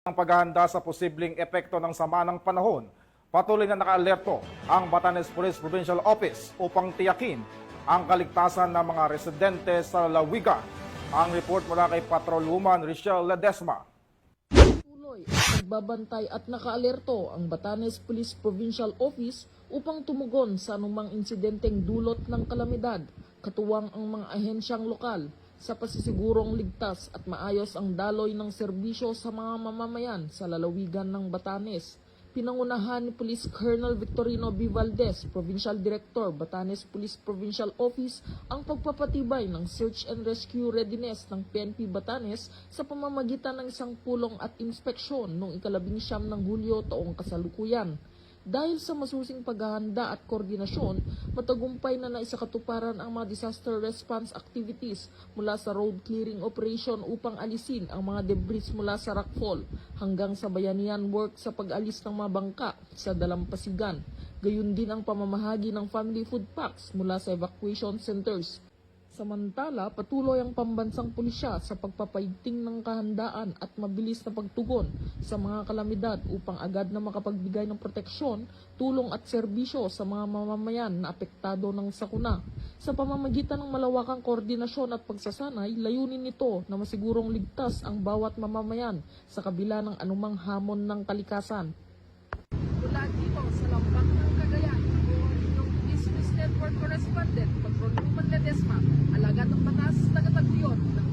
Ang paghahanda sa posibleng epekto ng sama ng panahon, patuloy na naka-alerto ang Batanes Police Provincial Office upang tiyakin ang kaligtasan ng mga residente sa Lalawigan. Ang report mula kay Patrolwoman Richelle Ledesma. Tuloy ang nagbabantay at naka-alerto ang Batanes Police Provincial Office upang tumugon sa anumang insidenteng dulot ng kalamidad, katuwang ang mga ahensyang lokal sa pasisigurong ligtas at maayos ang daloy ng serbisyo sa mga mamamayan sa lalawigan ng Batanes. Pinangunahan ni Police Colonel Victorino B. Valdez, Provincial Director, Batanes Police Provincial Office, ang pagpapatibay ng search and rescue readiness ng PNP Batanes sa pamamagitan ng isang pulong at inspeksyon noong 19 ng Hulyo taong kasalukuyan. Dahil sa masusing paghahanda at koordinasyon, matagumpay na naisakatuparan ang mga disaster response activities mula sa road clearing operation upang alisin ang mga debris mula sa rockfall hanggang sa bayanihan work sa pag-alis ng mga bangka sa dalampasigan. Gayun din ang pamamahagi ng family food packs mula sa evacuation centers. Samantala, patuloy ang pambansang pulisya sa pagpapaigting ng kahandaan at mabilis na pagtugon sa mga kalamidad upang agad na makapagbigay ng proteksyon, tulong at serbisyo sa mga mamamayan na apektado ng sakuna. Sa pamamagitan ng malawakang koordinasyon at pagsasanay, layunin nito na masigurong ligtas ang bawat mamamayan sa kabila ng anumang hamon ng kalikasan. Mula dito sa Lampang ng Cagayan, ako inyong Business Network Correspondent, Patrolwoman Ledesma, alagad ng batas, tagatagpuyon ng